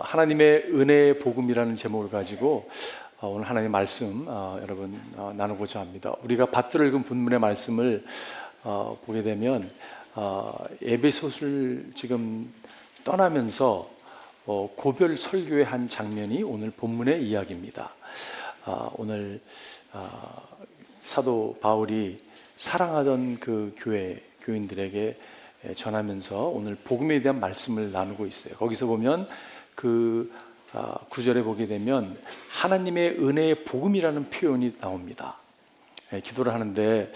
하나님의 은혜의 복음이라는 제목을 가지고 오늘 하나님의 말씀 여러분 나누고자 합니다. 우리가 받들어 읽은 본문의 말씀을 보게 되면 에베소를 지금 떠나면서 고별 설교의 한 장면이 오늘 본문의 이야기입니다. 오늘 사도 바울이 사랑하던 그 교인들에게 전하면서 오늘 복음에 대한 말씀을 나누고 있어요. 거기서 보면 그 구절에 보게 되면 하나님의 은혜의 복음이라는 표현이 나옵니다. 기도를 하는데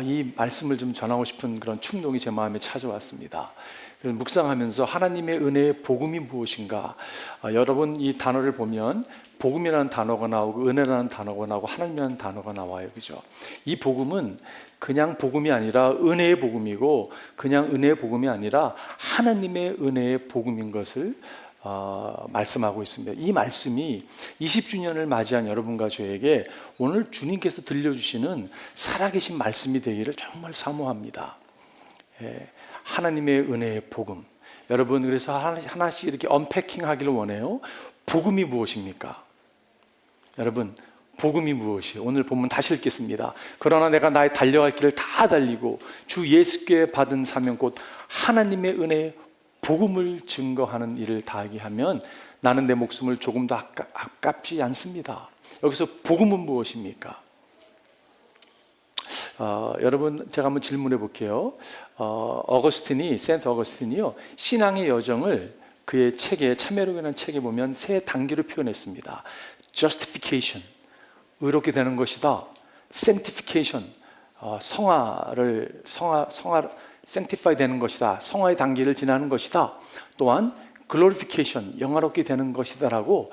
이 말씀을 좀 전하고 싶은 그런 충동이 제 마음에 찾아왔습니다. 그래서 묵상하면서 하나님의 은혜의 복음이 무엇인가? 여러분 이 단어를 보면 복음이라는 단어가 나오고 은혜라는 단어가 나오고 하나님이라는 단어가 나와요. 그죠? 이 복음은 그냥 복음이 아니라 은혜의 복음이고 그냥 은혜의 복음이 아니라 하나님의 은혜의 복음인 것을 말씀하고 있습니다. 이 말씀이 20주년을 맞이한 여러분과 저에게 오늘 주님께서 들려주시는 살아계신 말씀이 되기를 정말 사모합니다. 하나님의 은혜의 복음. 여러분 그래서 하나씩 이렇게 언패킹 하기를 원해요. 복음이 무엇입니까? 여러분 복음이 무엇이에요? 오늘 본문 다시 읽겠습니다. 그러나 내가 나의 달려갈 길을 다 달리고 주 예수께 받은 사명 곧 하나님의 은혜의 복음을 증거하는 일을 다하게 하면 나는 내 목숨을 조금도 아깝지 않습니다. 여기서 복음은 무엇입니까? 여러분 제가 한번 질문해 볼게요. 센트 어거스틴이요 신앙의 여정을 그의 책에 참회록이라는 책에 보면 세 단계로 표현했습니다. Justification, 의롭게 되는 것이다. Sanctification, sanctify 되는 것이다. 성화의 단계를 지나는 것이다. 또한 glorification, 영화롭게 되는 것이다라고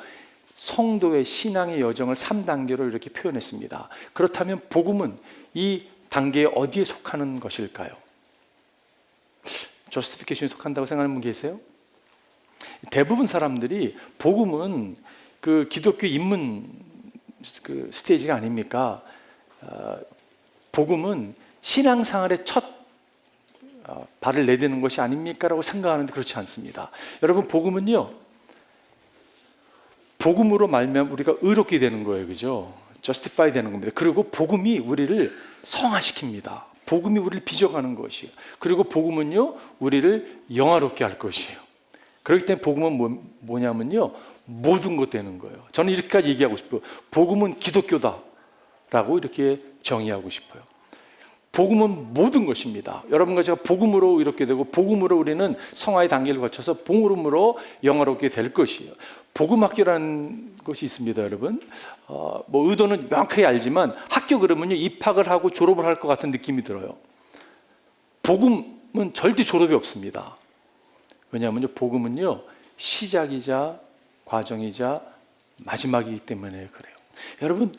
성도의 신앙의 여정을 3단계로 이렇게 표현했습니다. 그렇다면 복음은 이 단계에 어디에 속하는 것일까요? justification에 속한다고 생각하는 분 계세요? 대부분 사람들이 복음은 그 기독교 입문 그 스테이지가 아닙니까? 복음은 신앙생활의 첫 발을 내딛는 것이 아닙니까? 라고 생각하는데 그렇지 않습니다. 여러분 복음은요 복음으로 말미암아 우리가 의롭게 되는 거예요. 그죠? justify 되는 겁니다. 그리고 복음이 우리를 성화시킵니다. 복음이 우리를 빚어가는 것이에요. 그리고 복음은요 우리를 영화롭게 할 것이에요. 그렇기 때문에 복음은 뭐냐면요 모든 것 되는 거예요. 저는 이렇게까지 얘기하고 싶어요. 복음은 기독교다 라고 이렇게 정의하고 싶어요. 복음은 모든 것입니다. 여러분과 제가 복음으로 이렇게 되고 복음으로 우리는 성화의 단계를 거쳐서 복음으로 영화롭게 될 것이에요. 복음학교라는 것이 있습니다. 여러분 뭐 의도는 명확하게 알지만 학교 그러면요 입학을 하고 졸업을 할 것 같은 느낌이 들어요. 복음은 절대 졸업이 없습니다. 왜냐하면요 복음은요 시작이자 과정이자 마지막이기 때문에 그래요. 여러분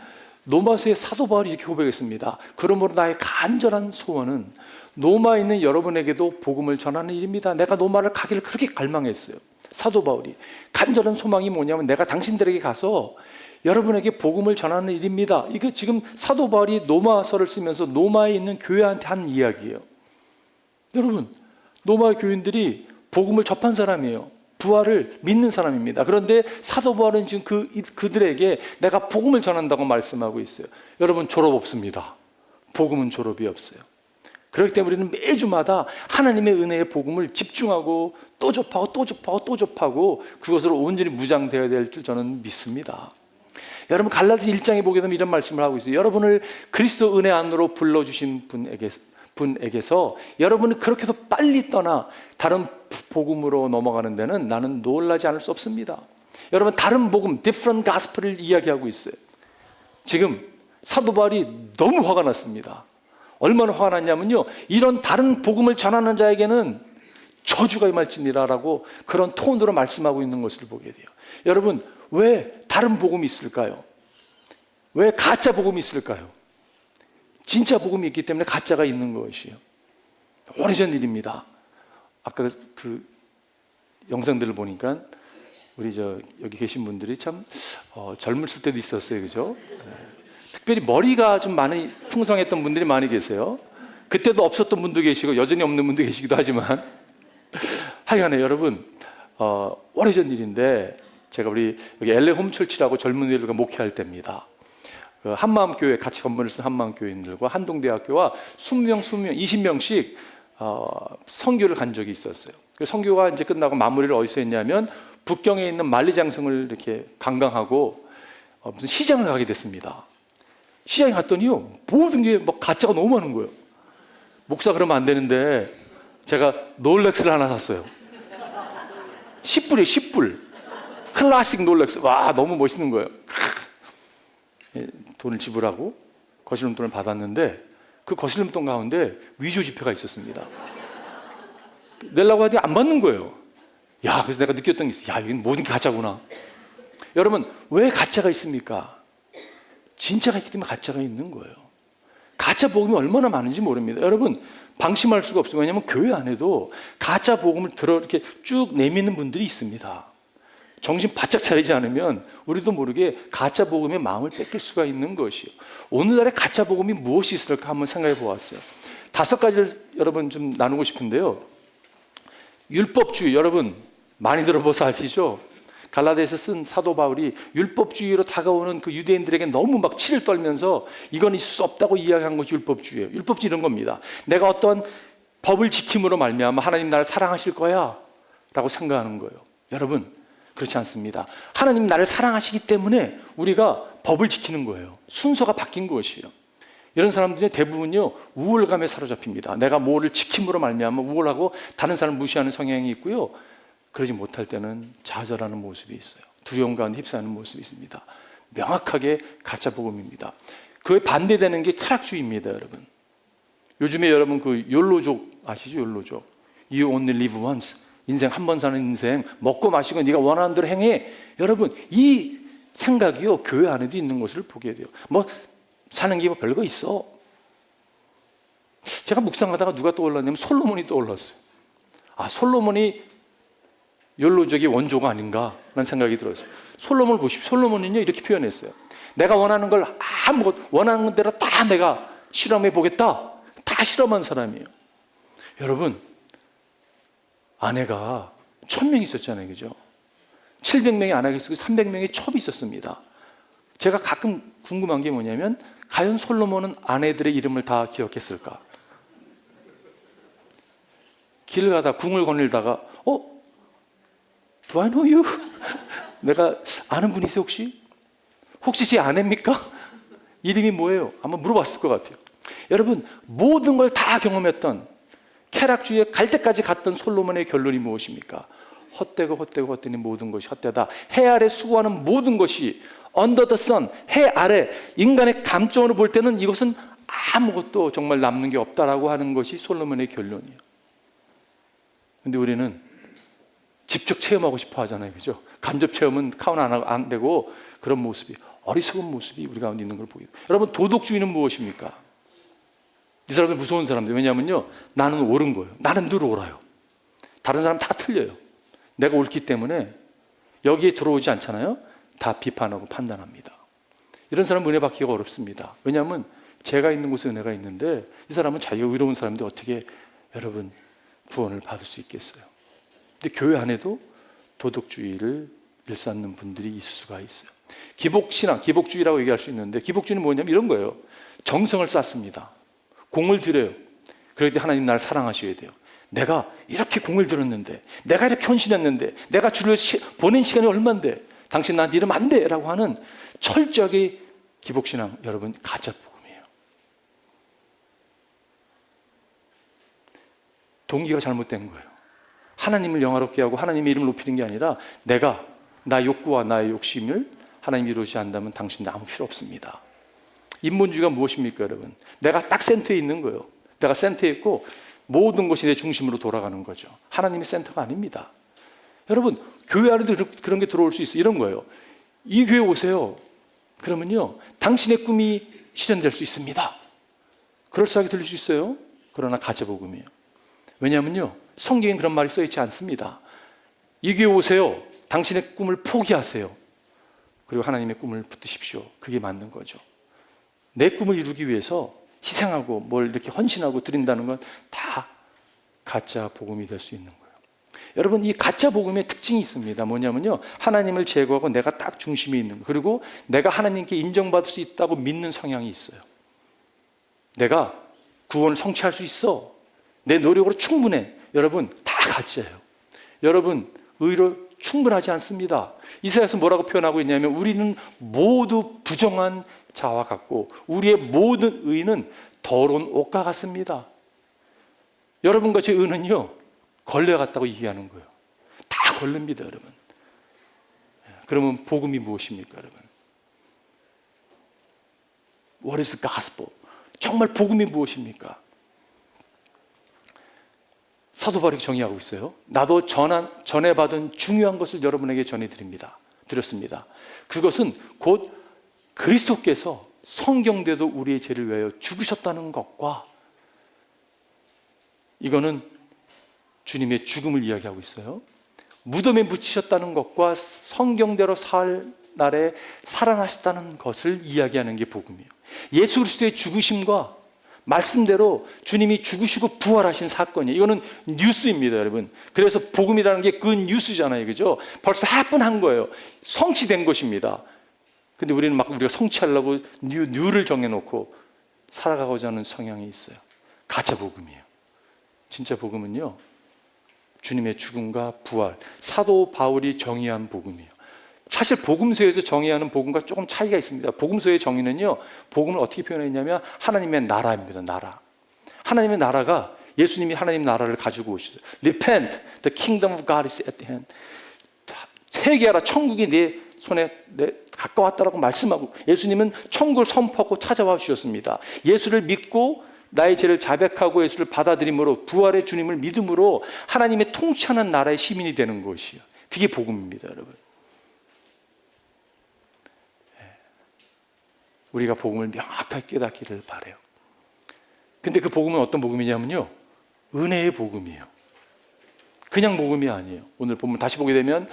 로마서의 사도 바울이 이렇게 고백했습니다. 그러므로 나의 간절한 소원은 로마에 있는 여러분에게도 복음을 전하는 일입니다. 내가 로마를 가기를 그렇게 갈망했어요. 사도 바울이 간절한 소망이 뭐냐면 내가 당신들에게 가서 여러분에게 복음을 전하는 일입니다. 이거 지금 사도 바울이 로마서를 쓰면서 로마에 있는 교회한테 한 이야기예요. 여러분 로마 교인들이 복음을 접한 사람이에요. 부활을 믿는 사람입니다. 그런데 사도 바울은 지금 그들에게 내가 복음을 전한다고 말씀하고 있어요. 여러분 졸업 없습니다. 복음은 졸업이 없어요. 그렇기 때문에 우리는 매주마다 하나님의 은혜의 복음을 집중하고 또 접하고 또 접하고 또 접하고 그것으로 온전히 무장되어야 될 줄 저는 믿습니다. 여러분 갈라디아 1장에 보게 되면 이런 말씀을 하고 있어요. 여러분을 그리스도 은혜 안으로 불러주신 분에게서 여러분이 그렇게 해서 빨리 떠나 다른 복음으로 넘어가는 데는 나는 놀라지 않을 수 없습니다. 여러분 다른 복음, different gospel을 이야기하고 있어요. 지금 사도 바울이 너무 화가 났습니다. 얼마나 화가 났냐면요 이런 다른 복음을 전하는 자에게는 저주가 임할지니라라고 그런 톤으로 말씀하고 있는 것을 보게 돼요. 여러분 왜 다른 복음이 있을까요? 왜 가짜 복음이 있을까요? 진짜 복음이 있기 때문에 가짜가 있는 것이에요. 오래전 일입니다. 아까 그 영상들을 보니까 우리 여기 계신 분들이 참 젊었을 때도 있었어요. 그죠? 특별히 머리가 좀 많이 풍성했던 분들이 많이 계세요. 그때도 없었던 분도 계시고 여전히 없는 분도 계시기도 하지만 하여간에 여러분 오래전 일인데 제가 우리 여기 LA 홈철치라고 젊은이들과 목회할 때입니다. 그 한마음교회 같이 건물을 쓴 한마음교회인들과 한동대학교와 20명씩 선교를 간 적이 있었어요. 그 선교가 이제 끝나고 마무리를 어디서 했냐면 북경에 있는 만리장성을 이렇게 관광하고 무슨 시장을 가게 됐습니다. 시장에 갔더니요 모든 게 막 가짜가 너무 많은 거예요. 목사 그러면 안 되는데 제가 롤렉스를 하나 샀어요. 10불이에요, 10불. 클래식 롤렉스. 와, 너무 멋있는 거예요. 돈을 지불하고 거실용돈을 받았는데 그 거실용돈 가운데 위조 지폐가 있었습니다. 내려고 하더니 안 받는 거예요. 야, 그래서 내가 느꼈던 게 있어요. 야, 이건 모든 게 가짜구나. 여러분, 왜 가짜가 있습니까? 진짜가 있기 때문에 가짜가 있는 거예요. 가짜 복음이 얼마나 많은지 모릅니다. 여러분, 방심할 수가 없어요. 왜냐하면 교회 안에도 가짜 복음을 이렇게 쭉 내미는 분들이 있습니다. 정신 바짝 차리지 않으면 우리도 모르게 가짜 복음의 마음을 뺏길 수가 있는 것이요. 오늘날의 가짜 복음이 무엇이 있을까 한번 생각해 보았어요. 5가지를 여러분 좀 나누고 싶은데요. 율법주의, 여러분 많이 들어보셔서 아시죠? 갈라디아서 쓴 사도 바울이 율법주의로 다가오는 그 유대인들에게 너무 막 치를 떨면서 이건 있을 수 없다고 이야기한 것이 율법주의예요. 율법주의 이런 겁니다. 내가 어떤 법을 지킴으로 말미암아 하나님 나를 사랑하실 거야 라고 생각하는 거예요. 여러분, 그렇지 않습니다. 하나님 나를 사랑하시기 때문에 우리가 법을 지키는 거예요. 순서가 바뀐 것이에요. 이런 사람들이 대부분요 우월감에 사로잡힙니다. 내가 뭐를 지킴으로 말미암아 우월하고 다른 사람을 무시하는 성향이 있고요. 그러지 못할 때는 좌절하는 모습이 있어요. 두려움 가운데 휩싸이는 모습이 있습니다. 명확하게 가짜 복음입니다. 그에 반대되는 게 쾌락주의입니다, 여러분. 요즘에 여러분 그 욜로족 아시죠? 욜로족. You only live once. 인생 한 번 사는 인생, 먹고 마시고 네가 원하는 대로 행해. 여러분, 이 생각이요 교회 안에도 있는 것을 보게 돼요. 뭐 사는 게 뭐 별거 있어. 제가 묵상하다가 누가 떠올랐냐면 솔로몬이 떠올랐어요. 아, 솔로몬이 욜로족의 원조가 아닌가라는 생각이 들었어요. 솔로몬을 보십시오. 솔로몬은요 이렇게 표현했어요. 내가 원하는 걸 아무것 원하는 대로 다 내가 실험해 보겠다. 다 실험한 사람이에요. 여러분, 아내가 1000명 있었잖아요, 그죠? 700명의 아내가 있었고 300명의 첩이 있었습니다. 제가 가끔 궁금한 게 뭐냐면 과연 솔로몬은 아내들의 이름을 다 기억했을까? 길을 가다 궁을 거닐다가 Do I know you? 내가 아는 분이세요 혹시? 혹시 제 아내입니까? 이름이 뭐예요? 한번 물어봤을 것 같아요. 여러분, 모든 걸 다 경험했던 쾌락주의에 갈 때까지 갔던 솔로몬의 결론이 무엇입니까? 헛되니 모든 것이 헛되다. 해 아래 수고하는 모든 것이 under the sun, 해 아래 인간의 감정으로 볼 때는 이것은 아무것도 정말 남는 게 없다라고 하는 것이 솔로몬의 결론이에요. 근데 우리는 직접 체험하고 싶어 하잖아요, 그죠? 간접 체험은 카운트 안 되고 그런 모습이, 어리석은 모습이 우리 가운데 있는 걸 보게 돼요. 여러분, 도덕주의는 무엇입니까? 이 사람들 무서운 사람들. 왜냐하면요, 나는 옳은 거예요. 나는 늘 옳아요. 다른 사람 다 틀려요. 내가 옳기 때문에 여기에 들어오지 않잖아요. 다 비판하고 판단합니다. 이런 사람은 은혜 받기가 어렵습니다. 왜냐하면 제가 있는 곳에 은혜가 있는데 이 사람은 자기가 의로운 사람인데 어떻게 여러분 구원을 받을 수 있겠어요? 근데 교회 안에도 도덕주의를 일삼는 분들이 있을 수가 있어요. 기복신앙, 기복주의라고 얘기할 수 있는데 기복주의는 뭐냐면 이런 거예요. 정성을 쌓습니다. 공을 들여요. 그럴 때 하나님 나를 사랑하셔야 돼요. 내가 이렇게 공을 들였는데, 내가 이렇게 헌신했는데, 내가 주를 보낸 시간이 얼만데 당신 나한테 이러면 안 돼 라고 하는 철저하게 기복신앙, 여러분 가짜 복음이에요. 동기가 잘못된 거예요. 하나님을 영화롭게 하고 하나님의 이름을 높이는 게 아니라 내가 나 욕구와 나의 욕심을 하나님이 이루지 않는다면 당신 아무 필요 없습니다. 인본주의가 무엇입니까, 여러분? 내가 딱 센터에 있는 거예요. 내가 센터에 있고 모든 것이 내 중심으로 돌아가는 거죠. 하나님이 센터가 아닙니다. 여러분, 교회 안에도 그런 게 들어올 수 있어요. 이런 거예요. 이 교회 오세요. 그러면요, 당신의 꿈이 실현될 수 있습니다. 그럴싸하게 들릴 수 있어요. 그러나 가짜복음이에요. 왜냐하면요, 성경엔 그런 말이 써있지 않습니다. 이 교회 오세요. 당신의 꿈을 포기하세요. 그리고 하나님의 꿈을 붙드십시오. 그게 맞는 거죠. 내 꿈을 이루기 위해서 희생하고 뭘 이렇게 헌신하고 드린다는 건 다 가짜 복음이 될 수 있는 거예요. 여러분, 이 가짜 복음의 특징이 있습니다. 뭐냐면요, 하나님을 제거하고 내가 딱 중심에 있는 거, 그리고 내가 하나님께 인정받을 수 있다고 믿는 성향이 있어요. 내가 구원을 성취할 수 있어, 내 노력으로 충분해. 여러분, 다 가짜예요. 여러분, 의로 충분하지 않습니다. 이사야서 뭐라고 표현하고 있냐면, 우리는 모두 부정한 자와 같고 우리의 모든 의는 더러운 옷과 같습니다. 여러분과 제 의는요, 걸레 같다고 얘기하는 거예요. 다 걸레입니다, 여러분. 그러면 복음이 무엇입니까, 여러분? What is the gospel? 정말 복음이 무엇입니까? 사도 바울이 정의하고 있어요. 나도 전해받은 중요한 것을 여러분에게 드렸습니다. 그것은 곧 그리스도께서 성경대로 우리의 죄를 위하여 죽으셨다는 것과, 이거는 주님의 죽음을 이야기하고 있어요. 무덤에 묻히셨다는 것과 성경대로 살 날에 살아나셨다는 것을 이야기하는 게 복음이에요. 예수 그리스도의 죽으심과 말씀대로 주님이 죽으시고 부활하신 사건이에요. 이거는 뉴스입니다, 여러분. 그래서 복음이라는 게 그 뉴스잖아요, 그죠? 벌써 하픈한 거예요. 성취된 것입니다. 근데 우리는 막 우리가 성취하려고 뉴를 정해놓고 살아가고자 하는 성향이 있어요. 가짜 복음이에요. 진짜 복음은요, 주님의 죽음과 부활, 사도 바울이 정의한 복음이에요. 사실 복음서에서 정의하는 복음과 조금 차이가 있습니다. 복음서의 정의는요, 복음을 어떻게 표현했냐면 하나님의 나라입니다. 나라. 하나님의 나라가, 예수님이 하나님 나라를 가지고 오시죠. Repent, the kingdom of God is at hand. 회개하라, 천국이 내 손에 가까웠다라고 말씀하고, 예수님은 천국을 선포하고 찾아와 주셨습니다. 예수를 믿고 나의 죄를 자백하고 예수를 받아들임으로, 부활의 주님을 믿음으로 하나님의 통치하는 나라의 시민이 되는 것이요, 그게 복음입니다, 여러분. 우리가 복음을 명확하게 깨닫기를 바라요. 근데 그 복음은 어떤 복음이냐면요, 은혜의 복음이에요. 그냥 복음이 아니에요. 오늘 본문 다시 보게 되면,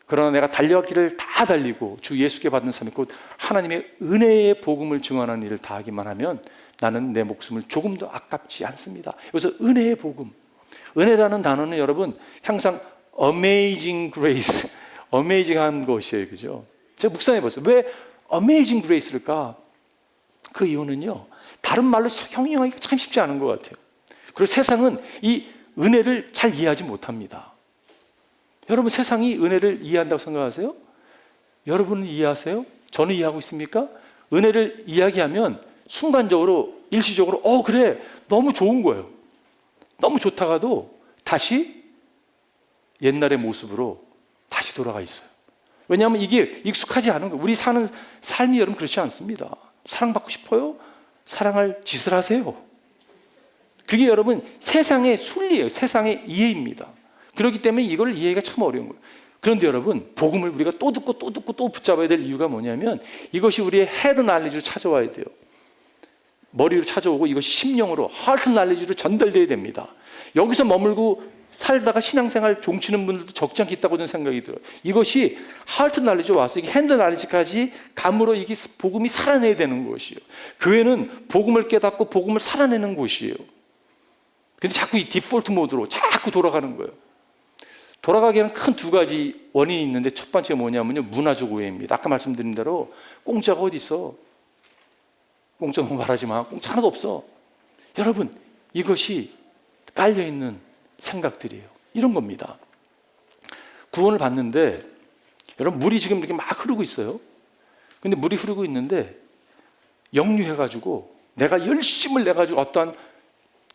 그러나 내가 달려갈 길을 다 달리고 주 예수께 받는 삶이 곧 하나님의 은혜의 복음을 증언하는 일을 다 하기만 하면 나는 내 목숨을 조금도 아깝지 않습니다. 그래서 은혜의 복음, 은혜라는 단어는 여러분 항상 amazing grace, amazing한 것이에요, 그죠? 제가 묵상해 봤어요. 왜 amazing grace일까? 그 이유는요, 다른 말로 형용하기가 참 쉽지 않은 것 같아요. 그리고 세상은 이 은혜를 잘 이해하지 못합니다. 여러분, 세상이 은혜를 이해한다고 생각하세요? 여러분은 이해하세요? 저는 이해하고 있습니까? 은혜를 이야기하면 순간적으로, 일시적으로 그래, 너무 좋은 거예요. 너무 좋다가도 다시 옛날의 모습으로 다시 돌아가 있어요. 왜냐하면 이게 익숙하지 않은 거예요. 우리 사는 삶이 여러분 그렇지 않습니다. 사랑받고 싶어요? 사랑할 짓을 하세요. 그게 여러분 세상의 순리예요. 세상의 이해입니다. 그렇기 때문에 이걸 이해하기가 참 어려운 거예요. 그런데 여러분, 복음을 우리가 또 듣고 또 듣고 또 붙잡아야 될 이유가 뭐냐면, 이것이 우리의 헤드 날리지로 찾아와야 돼요. 머리로 찾아오고 이것이 심령으로, 하트 날리지로 전달돼야 됩니다. 여기서 머물고 살다가 신앙생활 종치는 분들도 적지 않게 있다고 저는 생각이 들어요. 이것이 하트 날리지 와서 이게 핸드 날리지까지 감으로 이게 복음이 살아내야 되는 것이에요. 교회는 복음을 깨닫고 복음을 살아내는 곳이에요. 근데 자꾸 이 디폴트 모드로 자꾸 돌아가는 거예요. 돌아가기에는 큰 두 가지 원인이 있는데, 첫 번째가 뭐냐면요, 문화적 오해입니다. 아까 말씀드린 대로 공짜가 어디 있어? 공짜 너무 말하지 마. 공짜 하나도 없어. 여러분, 이것이 깔려있는 생각들이에요. 이런 겁니다. 구원을 받는데 여러분, 물이 지금 이렇게 막 흐르고 있어요. 근데 물이 흐르고 있는데 역류해가지고 내가 열심을 내가지고 어떠한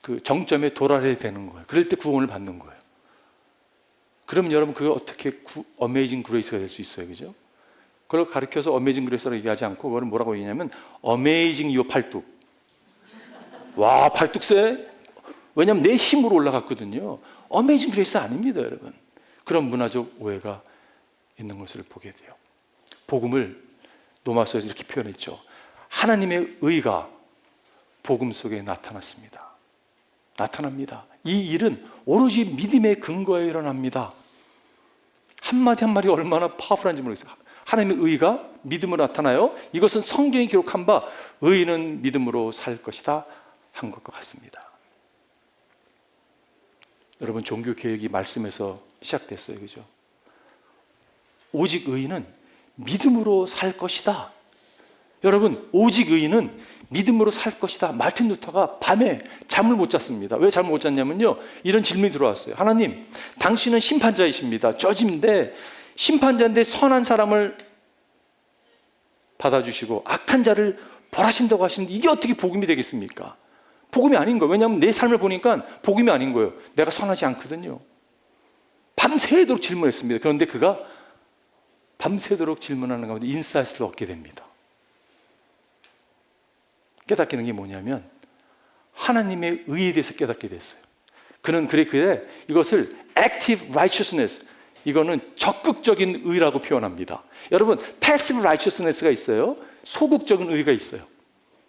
그 정점에 도달해야 되는 거예요. 그럴 때 구원을 받는 거예요. 그럼 여러분, 그게 어떻게 어메이징 그레이스가 될 수 있어요, 그죠? 그걸 가르쳐서 어메이징 그레이스라고 얘기하지 않고 그걸 뭐라고 얘기하냐면 어메이징 요 팔뚝. 와, 팔뚝 세? 왜냐하면 내 힘으로 올라갔거든요. 어메이징 그레이스 아닙니다, 여러분. 그런 문화적 오해가 있는 것을 보게 돼요. 복음을 로마서에서 이렇게 표현했죠. 하나님의 의가 복음 속에 나타났습니다. 나타납니다. 이 일은 오로지 믿음의 근거에 일어납니다. 한마디 한마디 얼마나 파워풀한지 모르겠어요. 하나님의 의가 믿음으로 나타나요. 이것은 성경이 기록한 바 의인은 믿음으로 살 것이다 한 것과 같습니다. 여러분, 종교 개혁이 말씀에서 시작됐어요. 그죠? 오직 의인은 믿음으로 살 것이다. 여러분, 오직 의인은 믿음으로 살 것이다. 마틴 루터가 밤에 잠을 못 잤습니다. 왜 잠을 못 잤냐면요, 이런 질문이 들어왔어요. 하나님, 당신은 심판자이십니다. 저지인데, 심판자인데 선한 사람을 받아주시고 악한 자를 벌하신다고 하시는데 이게 어떻게 복음이 되겠습니까? 복음이 아닌 거예요. 왜냐하면 내 삶을 보니까 복음이 아닌 거예요. 내가 선하지 않거든요. 밤새도록 질문했습니다. 그런데 그가 밤새도록 질문하는 가운데 인사이트를 얻게 됩니다. 깨닫게 게 뭐냐면 하나님의 의에 대해서 깨닫게 됐어요. 그는 그래 이것을 active righteousness, 이거는 적극적인 의라고 표현합니다. 여러분, passive righteousness가 있어요. 소극적인 의가 있어요.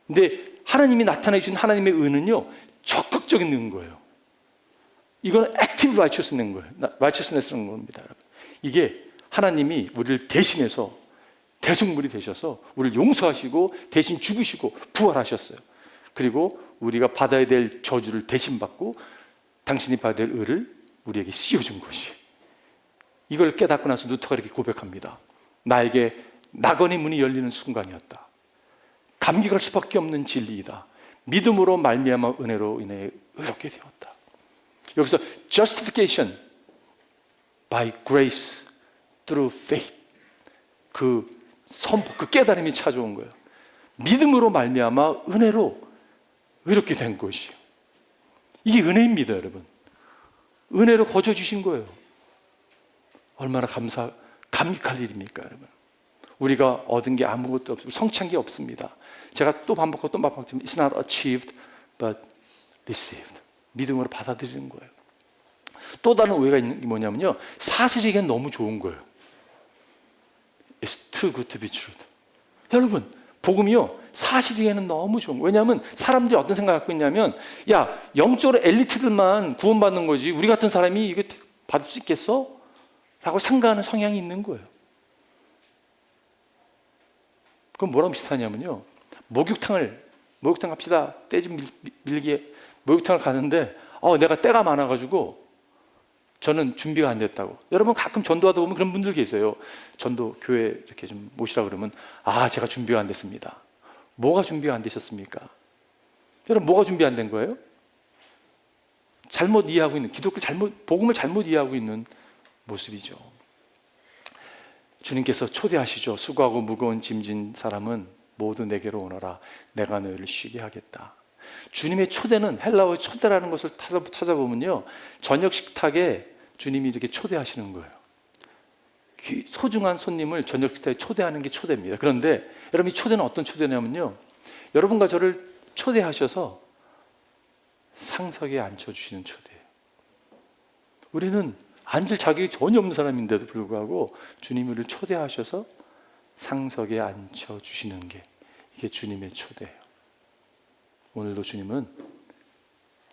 근데 하나님이 나타내 주신 하나님의 의는요, 적극적인 의인 거예요. 이건 active righteousness라는 겁니다. 여러분. 이게 하나님이 우리를 대신해서 대속물이 되셔서 우리를 용서하시고 대신 죽으시고 부활하셨어요. 그리고 우리가 받아야 될 저주를 대신 받고 당신이 받아야 될 의를 우리에게 씌워준 것이, 이걸 깨닫고 나서 루터가 이렇게 고백합니다. 나에게 낙원의 문이 열리는 순간이었다. 감격할 수밖에 없는 진리이다. 믿음으로 말미암아 은혜로 인해 의롭게 되었다. 여기서 justification by grace through faith, 그 선포, 그 깨달음이 찾아온 거예요. 믿음으로 말미암아 은혜로 의롭게 된 것이요. 이게 은혜입니다, 여러분. 은혜로 거저 주신 거예요. 얼마나 감격할 일입니까, 여러분? 우리가 얻은 게 아무것도 없고 성취한 게 없습니다. 제가 또 반복하고 또 반복하지만 It's not achieved but received. 믿음으로 받아들이는 거예요. 또 다른 오해가 있는 게 뭐냐면요, 사실이기엔 너무 좋은 거예요. It's too good to be true. 여러분, 복음이요, 사실이기에는 너무 좋은 거예요. 왜냐하면 사람들이 어떤 생각을 갖고 있냐면, 야, 영적으로 엘리트들만 구원받는 거지 우리 같은 사람이 이거 받을 수 있겠어? 라고 생각하는 성향이 있는 거예요. 그건 뭐랑 비슷하냐면요, 목욕탕 갑시다. 때 좀 밀기에 목욕탕을 가는데 내가 때가 많아가지고 저는 준비가 안 됐다고. 여러분, 가끔 전도하다 보면 그런 분들 계세요. 전도 교회 이렇게 좀 모시라 그러면 제가 준비가 안 됐습니다. 뭐가 준비가 안 되셨습니까? 여러분, 뭐가 준비 안 된 거예요? 잘못 이해하고 있는, 복음을 잘못 이해하고 있는 모습이죠. 주님께서 초대하시죠. 수고하고 무거운 짐진 사람은 모두 내게로 오너라. 내가 너희를 쉬게 하겠다. 주님의 초대는, 헬라어의 초대라는 것을 찾아보면요, 저녁 식탁에 주님이 이렇게 초대하시는 거예요. 소중한 손님을 저녁 식탁에 초대하는 게 초대입니다. 그런데 여러분, 이 초대는 어떤 초대냐면요, 여러분과 저를 초대하셔서 상석에 앉혀주시는 초대예요. 우리는 앉을 자격이 전혀 없는 사람인데도 불구하고 주님이 우리를 초대하셔서 상석에 앉혀주시는 게, 이게 주님의 초대예요. 오늘도 주님은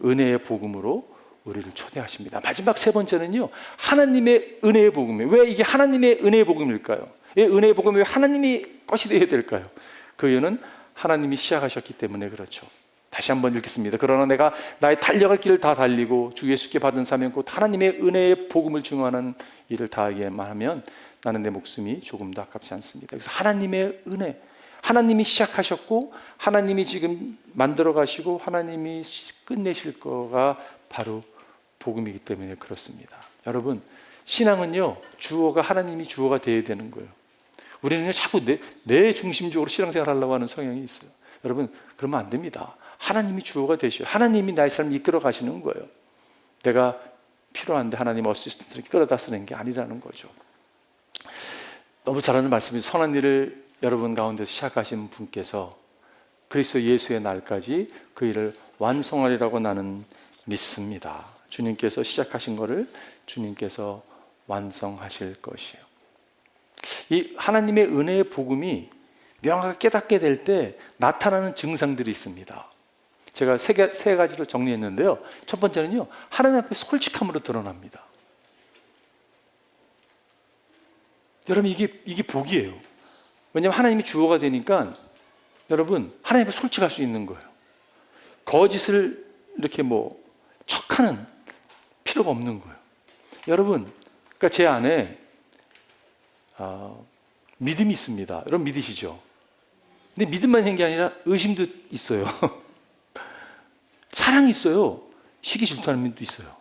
은혜의 복음으로 우리를 초대하십니다. 마지막 세 번째는요, 하나님의 은혜의 복음이에요. 왜 이게 하나님의 은혜의 복음일까요? 왜 은혜의 복음이 왜 하나님이 것이 되어야 될까요? 그 이유는 하나님이 시작하셨기 때문에 그렇죠. 다시 한번 읽겠습니다. 그러나 내가 나의 달려갈 길을 다 달리고 주 예수께 받은 사명 곧 하나님의 은혜의 복음을 증언하는 일을 다하기만 하면 나는 내 목숨이 조금 더 아깝지 않습니다. 그래서 하나님의 은혜, 하나님이 시작하셨고 하나님이 지금 만들어 가시고 하나님이 끝내실 거가 바로 복음이기 때문에 그렇습니다. 여러분, 신앙은요, 주어가 하나님이 주어가 되어야 되는 거예요. 우리는 자꾸 내 중심적으로 신앙생활 하려고 하는 성향이 있어요. 여러분, 그러면 안 됩니다. 하나님이 주어가 되셔. 하나님이 나의 삶을 이끌어 가시는 거예요. 내가 필요한데 하나님 어시스턴트를 끌어다 쓰는 게 아니라는 거죠. 너무 잘하는 말씀이, 선한 일을 여러분 가운데서 시작하신 분께서 그리스도 예수의 날까지 그 일을 완성하리라고 나는 믿습니다. 주님께서 시작하신 것을 주님께서 완성하실 것이에요. 이 하나님의 은혜의 복음이 명확하게 깨닫게 될 때 나타나는 증상들이 있습니다. 제가 세 가지로 정리했는데요. 첫 번째는요, 하나님 앞에 솔직함으로 드러납니다. 여러분, 이게 복이에요. 왜냐하면 하나님이 주어가 되니까 여러분, 하나님 앞에 솔직할 수 있는 거예요. 거짓을 이렇게 척하는 필요가 없는 거예요. 여러분, 그러니까 제 안에 믿음이 있습니다. 여러분 믿으시죠? 근데 믿음만 있는 게 아니라 의심도 있어요. 사랑이 있어요. 시기 질투하는 믿음도 있어요.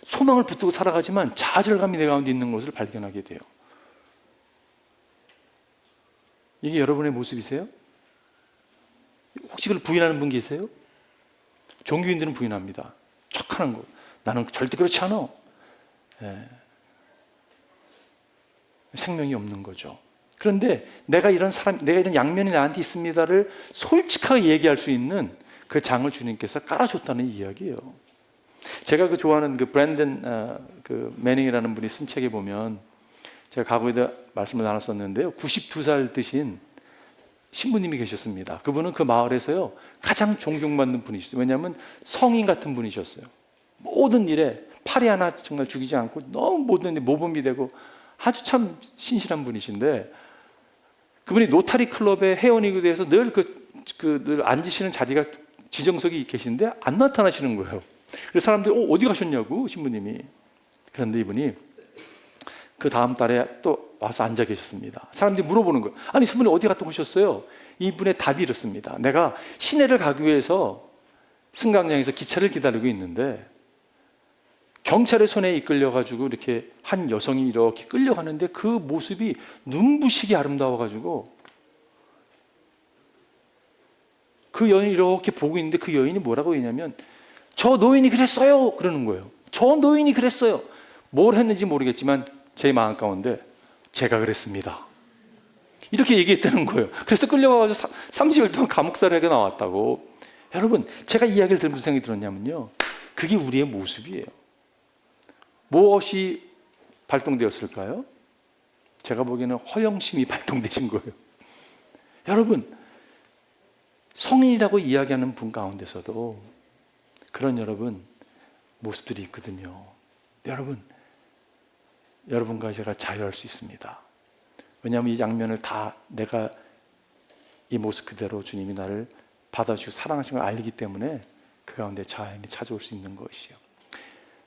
소망을 붙들고 살아가지만 좌절감이 내 가운데 있는 것을 발견하게 돼요. 이게 여러분의 모습이세요? 혹시 그걸 부인하는 분 계세요? 종교인들은 부인합니다. 척하는 거. 나는 절대 그렇지 않아. 예. 생명이 없는 거죠. 그런데 내가 이런 양면이 나한테 있습니다를 솔직하게 얘기할 수 있는 그 장을 주님께서 깔아줬다는 이야기예요. 제가 그 좋아하는 그 브랜든 매닝이라는 분이 쓴 책에 보면, 제가 과거에도 말씀을 나눴었는데요, 92살 드신 신부님이 계셨습니다. 그분은 그 마을에서요 가장 존경받는 분이셨어요. 왜냐하면 성인 같은 분이셨어요. 모든 일에 팔이 하나 정말 죽이지 않고 너무 모든 일 모범이 되고 아주 참 신실한 분이신데, 그분이 노타리 클럽의 회원이기도 해서 늘 늘 앉으시는 자리가 지정석이 계신데 안 나타나시는 거예요. 그래서 사람들이 어디 가셨냐고, 신부님이. 그런데 이분이 그 다음 달에 또 와서 앉아 계셨습니다. 사람들이 물어보는 거예요. 아니, 신부님 어디 갔다 오셨어요? 이분의 답이 이렇습니다. 내가 시내를 가기 위해서 승강장에서 기차를 기다리고 있는데 경찰의 손에 이끌려가지고 이렇게 한 여성이 이렇게 끌려가는데 그 모습이 눈부시게 아름다워가지고 그 여인이 이렇게 보고 있는데, 그 여인이 뭐라고 했냐면 저 노인이 그랬어요 그러는 거예요. 저 노인이 그랬어요. 뭘 했는지 모르겠지만 제 마음 가운데 제가 그랬습니다, 이렇게 얘기했다는 거예요. 그래서 끌려가서 30일 동안 감옥살이가 나왔다고. 여러분, 제가 이 이야기를 들으면 무슨 생각이 들었냐면요, 그게 우리의 모습이에요. 무엇이 발동되었을까요? 제가 보기에는 허영심이 발동되신 거예요. 여러분, 성인이라고 이야기하는 분 가운데서도 그런 모습들이 있거든요. 여러분과 제가 자유할 수 있습니다. 왜냐하면 이 양면을 다 내가 이 모습 그대로 주님이 나를 받아주시고 사랑하시는 걸 알기 때문에 그 가운데 자연히 찾아올 수 있는 것이요.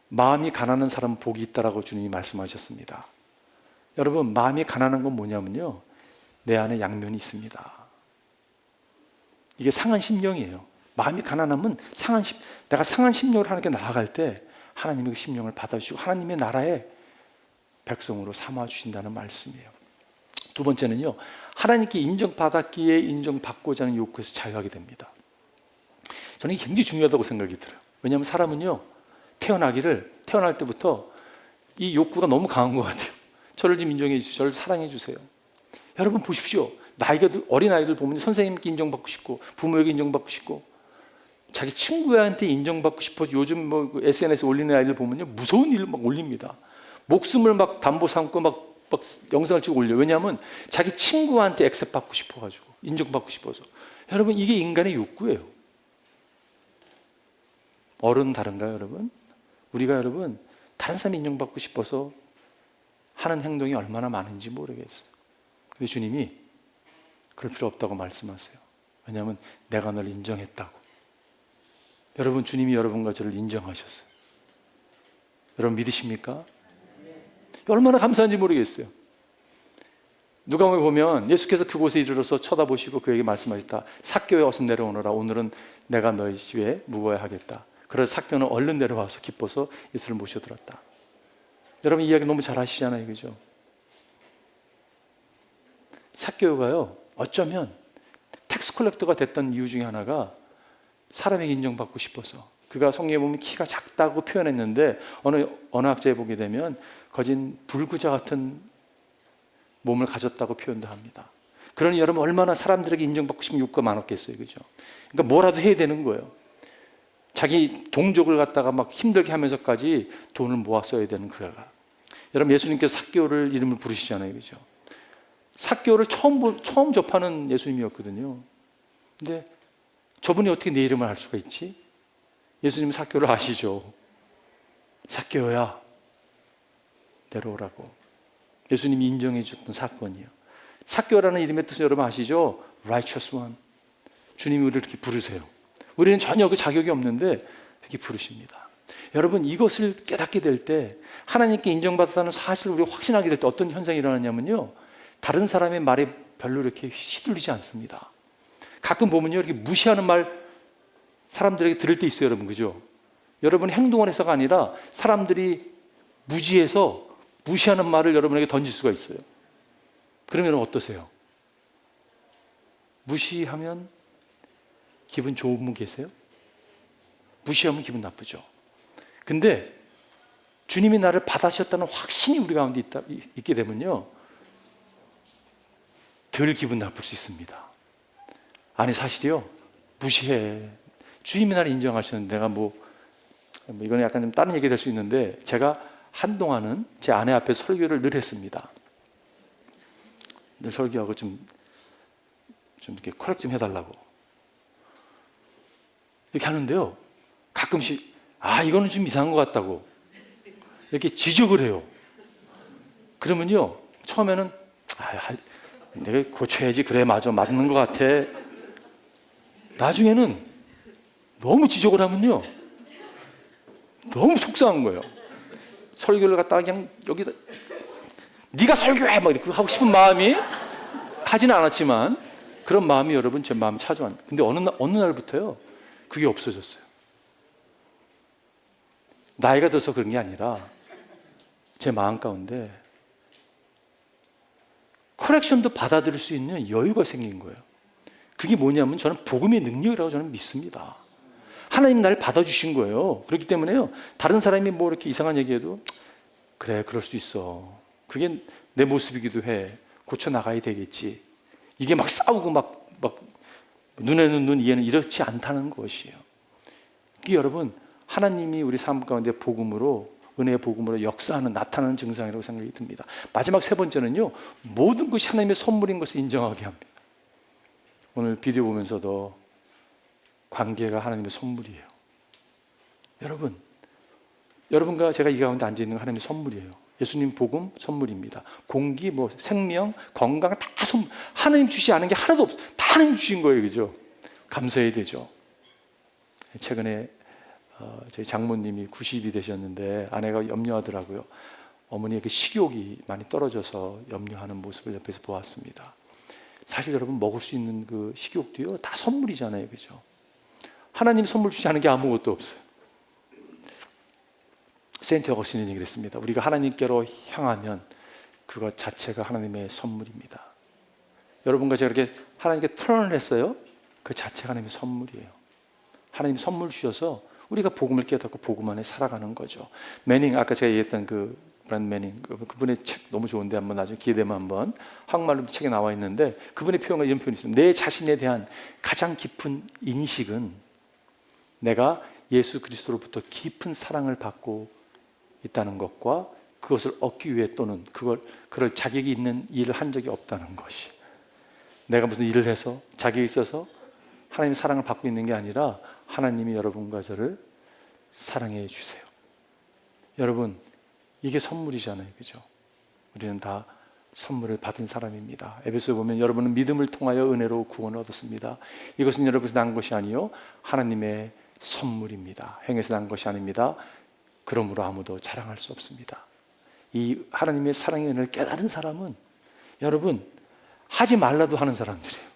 마음이 가난한 사람은 복이 있다라고 주님이 말씀하셨습니다. 여러분, 마음이 가난한 건 뭐냐면요, 내 안에 양면이 있습니다. 이게 상한 심령이에요. 마음이 가난하면 내가 상한 심령을 하나님께 나아갈 때 하나님의 그 심령을 받아주시고 하나님의 나라의 백성으로 삼아주신다는 말씀이에요. 두 번째는요, 하나님께 인정받았기에 인정받고자 하는 욕구에서 자유하게 됩니다. 저는 이게 굉장히 중요하다고 생각이 들어요. 왜냐하면 사람은요, 태어날 때부터 이 욕구가 너무 강한 것 같아요. 저를 좀 인정해 주세요. 저를 사랑해 주세요. 여러분 보십시오. 어린 아이들 보면 선생님께 인정받고 싶고 부모에게 인정받고 싶고 자기 친구한테 인정받고 싶어서 요즘 SNS 올리는 아이들 보면요, 무서운 일을 막 올립니다. 목숨을 막 담보 삼고 막 영상을 찍어 올려요. 왜냐하면 자기 친구한테 액셉 받고 싶어가지고, 인정받고 싶어서. 여러분, 이게 인간의 욕구예요. 어른 다른가요, 여러분? 우리가 다른 사람이 인정받고 싶어서 하는 행동이 얼마나 많은지 모르겠어요. 근데 주님이 그럴 필요 없다고 말씀하세요. 왜냐하면 내가 널 인정했다고. 여러분, 주님이 여러분과 저를 인정하셨어요. 여러분 믿으십니까? 얼마나 감사한지 모르겠어요. 누가복음에 보면 예수께서 그곳에 이르러서 쳐다보시고 그에게 말씀하셨다. 삭개오야, 어서 내려오너라. 오늘은 내가 너희 집에 묵어야 하겠다. 그래서 삭개오는 얼른 내려와서 기뻐서 예수를 모셔들었다. 여러분, 이 이야기 너무 잘 아시잖아요, 그죠? 삭개오가요, 어쩌면 텍스 컬렉터가 됐던 이유 중에 하나가 사람에게 인정받고 싶어서. 그가 성경에 보면 키가 작다고 표현했는데 어느 학자에 보게 되면 거진 불구자 같은 몸을 가졌다고 표현도 합니다. 그러니 여러분, 얼마나 사람들에게 인정받고 싶은 욕구가 많았겠어요, 그죠? 그러니까 뭐라도 해야 되는 거예요. 자기 동족을 갖다가 막 힘들게 하면서까지 돈을 모아 써야 되는 그가. 여러분, 예수님께서 삭개오를 이름을 부르시잖아요, 그죠? 삭개오를 처음 접하는 예수님이었거든요. 근데 저분이 어떻게 내 이름을 알 수가 있지? 예수님은 삭개오를 아시죠? 삭개오야, 내려오라고. 예수님이 인정해 줬던 사건이에요. 삭개오라는 이름의 뜻은 여러분 아시죠? Righteous one. 주님이 우리를 이렇게 부르세요. 우리는 전혀 그 자격이 없는데 이렇게 부르십니다. 여러분, 이것을 깨닫게 될 때, 하나님께 인정받았다는 사실을 우리가 확신하게 될 때 어떤 현상이 일어나냐면요, 다른 사람의 말에 별로 이렇게 휘둘리지 않습니다. 가끔 보면요, 이렇게 무시하는 말 사람들에게 들을 때 있어요, 여러분. 그죠? 여러분 행동을 해서가 아니라 사람들이 무지해서 무시하는 말을 여러분에게 던질 수가 있어요. 그러면 어떠세요? 무시하면 기분 좋은 분 계세요? 무시하면 기분 나쁘죠. 근데 주님이 나를 받아주셨다는 확신이 우리 가운데 있게 되면요, 덜 기분 나쁠 수 있습니다. 아니, 사실이요, 무시해. 주님이 나를 인정하셨는데, 내가 이건 약간 좀 다른 얘기 될 수 있는데, 제가 한동안은 제 아내 앞에 설교를 늘 했습니다. 늘 설교하고 좀 이렇게 커렉 좀 해달라고 이렇게 하는데요, 가끔씩 이거는 좀 이상한 것 같다고 이렇게 지적을 해요. 그러면요, 처음에는 내가 고쳐야지, 그래 맞아, 맞는 것 같아. 나중에는 너무 지적을 하면요, 너무 속상한 거예요. 설교를 갖다가 그냥 여기다 네가 설교해 막 이렇게 하고 싶은 마음이, 하지는 않았지만 그런 마음이 여러분 제 마음에 찾아왔는데, 근데 어느 날부터요 그게 없어졌어요. 나이가 들어서 그런 게 아니라 제 마음 가운데 커렉션도 받아들일 수 있는 여유가 생긴 거예요. 그게 뭐냐면, 저는 복음의 능력이라고 저는 믿습니다. 하나님 나를 받아주신 거예요. 그렇기 때문에요, 다른 사람이 뭐 이렇게 이상한 얘기해도 그래, 그럴 수도 있어, 그게 내 모습이기도 해, 고쳐나가야 되겠지, 이게 막 싸우고 막 눈에는 눈, 이에는 이렇지 않다는 것이에요. 이게 여러분, 하나님이 우리 삶 가운데 복음으로, 은혜의 복음으로 역사하는, 나타나는 증상이라고 생각이 듭니다. 마지막 세 번째는요, 모든 것이 하나님의 선물인 것을 인정하게 합니다. 오늘 비디오 보면서도 관계가 하나님의 선물이에요. 여러분과 제가 이 가운데 앉아 있는 건 하나님의 선물이에요. 예수님 복음 선물입니다. 공기, 생명, 건강 다 선물. 하나님 주시지 않은 게 하나도 없어요. 다 하나님 주신 거예요, 그죠? 감사해야 되죠. 최근에 저희 장모님이 90이 되셨는데 아내가 염려하더라고요. 어머니의 그 식욕이 많이 떨어져서 염려하는 모습을 옆에서 보았습니다. 사실 여러분, 먹을 수 있는 그 식욕도요, 다 선물이잖아요, 그죠? 하나님 선물 주지 않은 게 아무것도 없어요. 세인트 어거스틴이 얘기를 했습니다. 우리가 하나님께로 향하면 그것 자체가 하나님의 선물입니다. 여러분과 제가 이렇게 하나님께 턴을 했어요. 그 자체가 하나님의 선물이에요. 하나님 선물 주셔서 우리가 복음을 깨닫고 복음 안에 살아가는 거죠. 매닝, 아까 제가 얘기했던 그 브랜드 매닝, 그분의 책 너무 좋은데 한번 나중에 기회 되면 한번, 한국말로도 책에 나와 있는데, 그분의 표현과 이런 표현이 있습니다. 내 자신에 대한 가장 깊은 인식은 내가 예수 그리스도로부터 깊은 사랑을 받고 있다는 것과 그것을 얻기 위해, 또는 그럴 자격이 있는 일을 한 적이 없다는 것이, 내가 무슨 일을 해서 자격이 있어서 하나님의 사랑을 받고 있는 게 아니라 하나님이 여러분과 저를 사랑해 주세요. 여러분, 이게 선물이잖아요, 그죠? 우리는 다 선물을 받은 사람입니다. 에베소에 보면 여러분은 믿음을 통하여 은혜로 구원을 얻었습니다. 이것은 여러분에서 난 것이 아니요 하나님의 선물입니다. 행해서 난 것이 아닙니다. 그러므로 아무도 자랑할 수 없습니다. 이 하나님의 사랑의 은혜를 깨달은 사람은 여러분, 하지 말라도 하는 사람들이에요.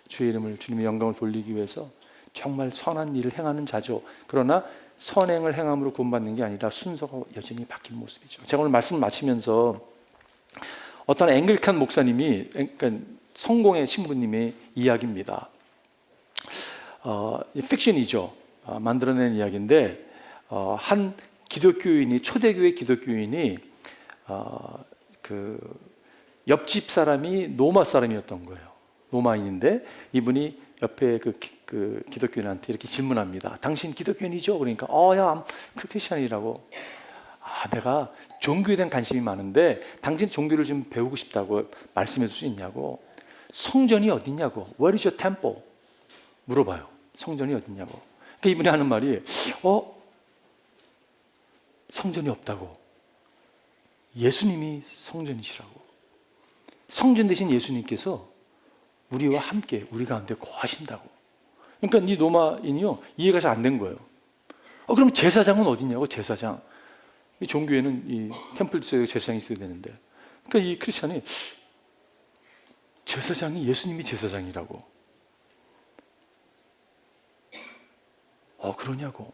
주의 이름을, 주님의 영광을 돌리기 위해서 정말 선한 일을 행하는 자죠. 그러나 선행을 행함으로 구원받는 게 아니라 순서가 여전히 바뀐 모습이죠. 제가 오늘 말씀을 마치면서 어떤 앵글리칸 목사님이, 그러니까 성공의 신부님의 이야기입니다. 픽션이죠. 만들어낸 이야기인데, 한 기독교인이, 초대교회 기독교인이 그 옆집 사람이 로마 사람이었던 거예요. 로마인인데 이분이 옆에 그 기독교인한테 이렇게 질문합니다. 당신 기독교인이죠? 그러니까 야, 크리스천이라고. 내가 종교에 대한 관심이 많은데 당신 종교를 좀 배우고 싶다고 말씀해 줄 수 있냐고. 성전이 어디냐고. Where is your temple? 물어봐요. 성전이 어디냐고. 그러니까 이분이 하는 말이 성전이 없다고. 예수님이 성전이시라고. 성전 대신 예수님께서 우리와 함께 우리 가운데 거하신다고. 그러니까 이 로마인이요, 이해가 잘 안 된 거예요. 그럼 제사장은 어디냐고, 제사장. 이 종교에는 이 템플 속에 제사장이 있어야 되는데. 그러니까 이 크리스찬이 제사장이 예수님이 제사장이라고. 그러냐고.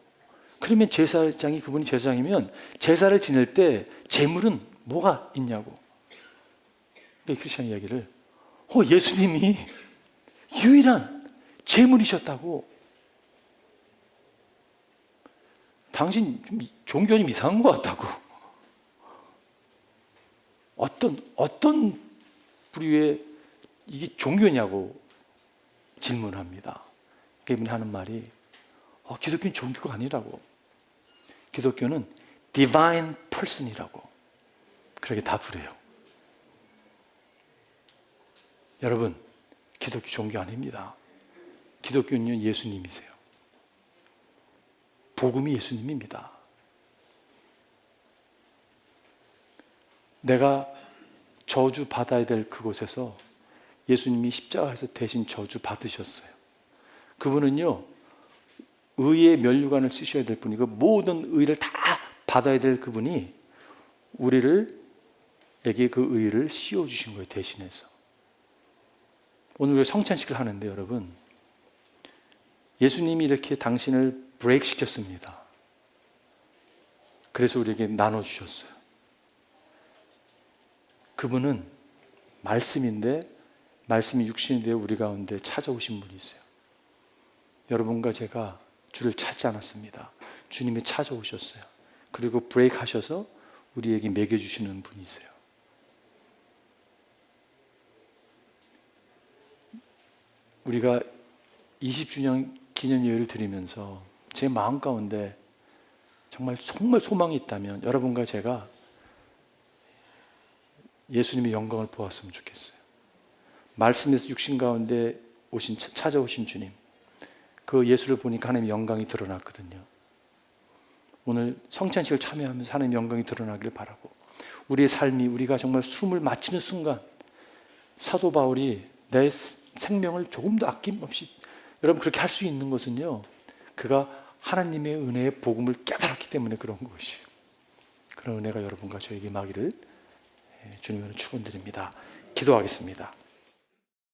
그러면 제사장이, 그분이 제사장이면 제사를 지낼 때 제물은 뭐가 있냐고. 이 크리스찬 이야기를, 예수님이 유일한 제물이셨다고. 당신 종교가 좀 이상한 것 같다고. 어떤 부류의 이게 종교냐고 질문합니다. 그분이 하는 말이, 기독교는 종교가 아니라고. 기독교는 divine person이라고. 그렇게 답을 해요. 여러분, 기독교 종교 아닙니다. 기독교는 예수님이세요. 복음이 예수님입니다. 내가 저주 받아야 될 그곳에서 예수님이 십자가에서 대신 저주 받으셨어요. 그분은요, 의의 면류관을 쓰셔야 될 분이고, 모든 의를 다 받아야 될 그분이 우리에게 그 의를 씌워주신 거예요, 대신해서. 오늘 우리가 성찬식을 하는데, 여러분, 예수님이 이렇게 당신을 브레이크 시켰습니다. 그래서 우리에게 나눠주셨어요. 그분은 말씀인데, 말씀이 육신이 되어 우리 가운데 찾아오신 분이세요. 여러분과 제가 주를 찾지 않았습니다. 주님이 찾아오셨어요. 그리고 브레이크 하셔서 우리에게 먹여주시는 분이세요. 우리가 20주년 기념 예배를 드리면서 제 마음 가운데 정말 소망이 있다면 여러분과 제가 예수님의 영광을 보았으면 좋겠어요. 말씀에서 육신 가운데 찾아오신 주님, 그 예수를 보니까 하나님의 영광이 드러났거든요. 오늘 성찬식을 참여하면서 하나님의 영광이 드러나기를 바라고, 우리의 삶이, 우리가 정말 숨을 마치는 순간 사도 바울이 내 생명을 조금도 아낌없이, 여러분 그렇게 할 수 있는 것은요, 그가 하나님의 은혜의 복음을 깨달았기 때문에 그런 것이에요. 그런 은혜가 여러분과 저에게 임하기를 주님으로 축원드립니다. 기도하겠습니다.